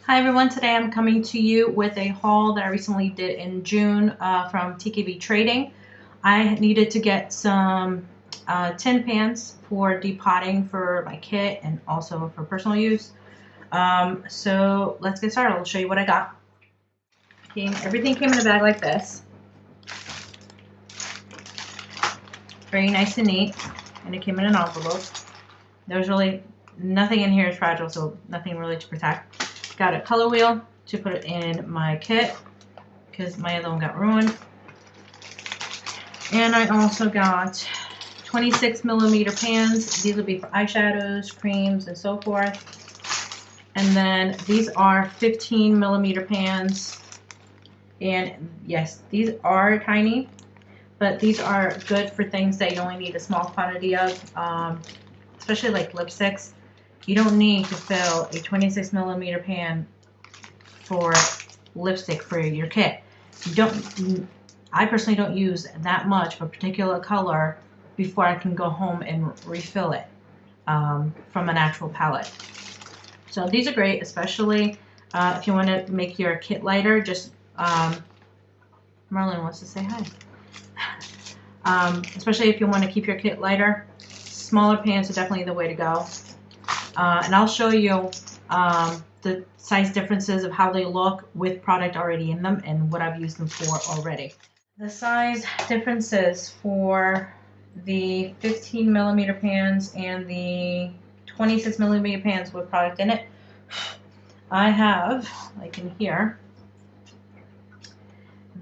Hi everyone, today I'm coming to you with a haul that I recently did in June from TKB Trading. I needed to get some tin pans for depotting for my kit and also for personal use. So let's get started. I'll show you what I got. Everything came in a bag like this. Very nice and neat, and it came in an envelope. There's really nothing in here is fragile, so nothing really to protect. Got a color wheel to put it in my kit because my other one got ruined. And I also got 26mm pans. These will be for eyeshadows, creams, and so forth. And then these are 15mm pans. And yes, these are tiny, but these are good for things that you only need a small quantity of, especially like lipsticks. You don't need to fill a 26mm pan for lipstick for your kit. I personally don't use that much of a particular color before I can go home and refill it from an actual palette. So these are great, especially if you want to make your kit lighter. Just Merlin wants to say hi. Especially if you want to keep your kit lighter, smaller pans are definitely the way to go. And I'll show you the size differences of how they look with product already in them and what I've used them for already. The size differences for the 15mm pans and the 26mm pans with product in it. I have, like in here,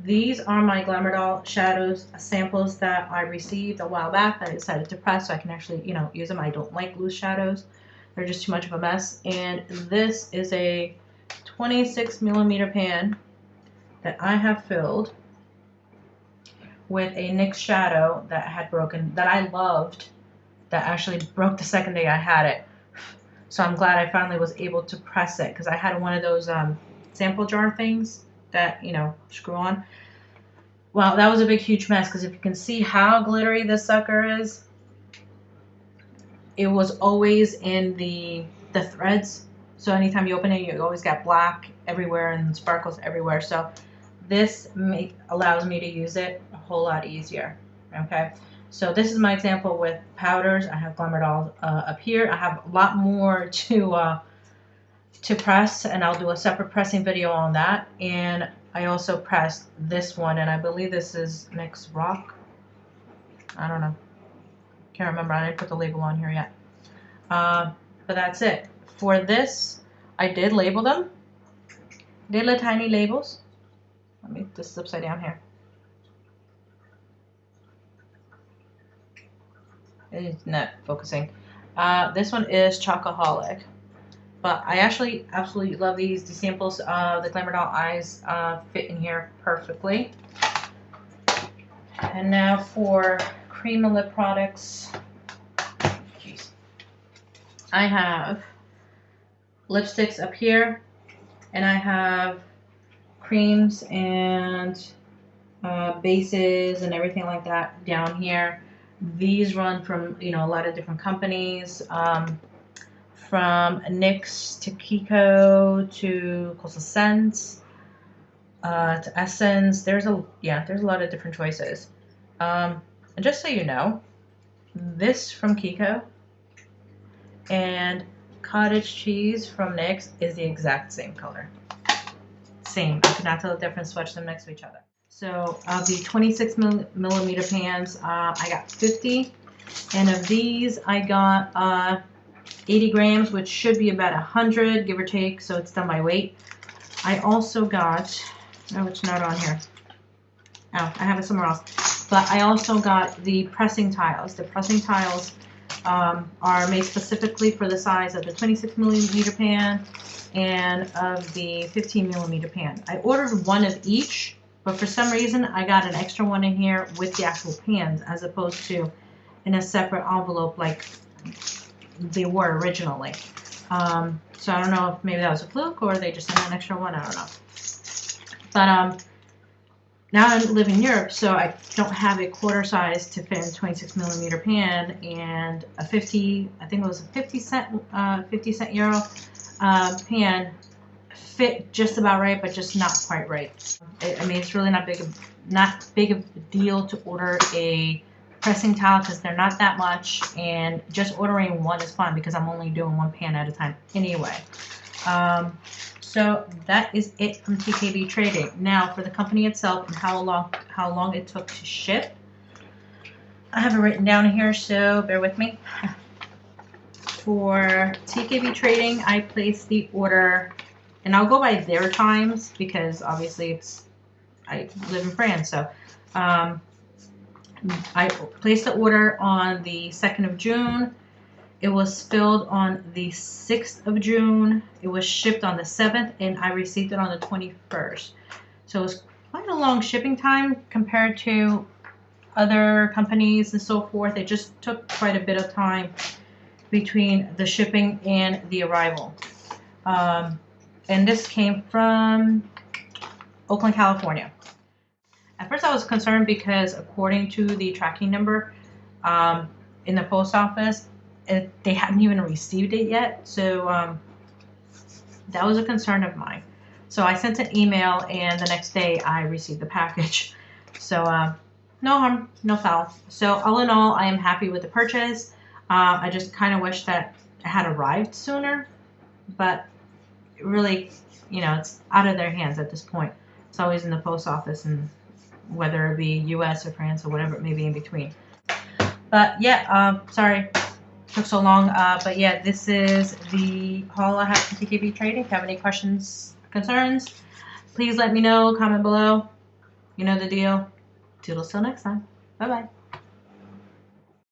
these are my Glamour Doll shadows samples that I received a while back that I decided to press so I can actually, use them. I don't like loose shadows. They're just too much of a mess. And this is a 26mm pan that I have filled with a NYX shadow that had broken, that I loved, that actually broke the second day I had it. So I'm glad I finally was able to press it, because I had one of those sample jar things that, screw on. Well, that was a big, huge mess, because if you can see how glittery this sucker is, it was always in the threads. So anytime you open it, you always got black everywhere and sparkles everywhere. So this allows me to use it a whole lot easier. Okay, so this is my example with powders. I have Glamour Doll up here. I have a lot more to press, and I'll do a separate pressing video on that. And I also pressed this one, and I believe this is NYX Rock. I don't know. Can't remember. I didn't put the label on here yet. But that's it. For this, I did label them. Little tiny labels. This is upside down here. It's not focusing. This one is Chocoholic. But I actually absolutely love these. The samples of the Glamour Doll eyes fit in here perfectly. And now for cream and lip products. Jeez. I have lipsticks up here, and I have creams and bases and everything like that down here. These run from a lot of different companies, from NYX to Kiko to Coastal Scents to Essence. There's a lot of different choices. And just so you know, this from Kiko and Cottage Cheese from NYX is the exact same color. Same. I could not tell the difference. Swatch them next to each other. So of the 26mm pans, I got 50, and of these I got 80 grams, which should be about 100, give or take. So it's done by weight. I also got, oh, it's not on here. Oh, I have it somewhere else. But I also got the pressing tiles. The pressing tiles are made specifically for the size of the 26mm pan and of the 15mm pan. I ordered one of each, but for some reason I got an extra one in here with the actual pans as opposed to in a separate envelope like they were originally. So I don't know if maybe that was a fluke or they just sent an extra one. I don't know. But now I live in Europe, so I don't have a quarter size to fit in a 26mm pan, and a 50, I think it was a 50 cent euro pan fit just about right, but just not quite right. I mean, it's really not big of a deal to order a pressing towel because they're not that much, and just ordering one is fine because I'm only doing one pan at a time anyway. So that is it from TKB Trading. Now for the company itself and how long it took to ship, I have it written down here, so bear with me. For TKB Trading, I placed the order, and I'll go by their times because obviously I live in France, so I placed the order on the 2nd of June. It was filled on the 6th of June. It was shipped on the 7th, and I received it on the 21st. So it was quite a long shipping time compared to other companies and so forth. It just took quite a bit of time between the shipping and the arrival. And this came from Oakland, California. At first I was concerned because according to the tracking number in the post office, they hadn't even received it yet. So that was a concern of mine. So I sent an email, and the next day I received the package. So no harm, no foul. So all in all, I am happy with the purchase. I just kind of wish that it had arrived sooner, but really, you know, it's out of their hands at this point. It's always in the post office, and whether it be US or France or whatever it may be in between. But yeah, sorry it took so long. But yeah, this is the haul I have from TKB Trading. If you have any questions, concerns, please let me know. Comment below. You know the deal. Toodles till next time. Bye-bye.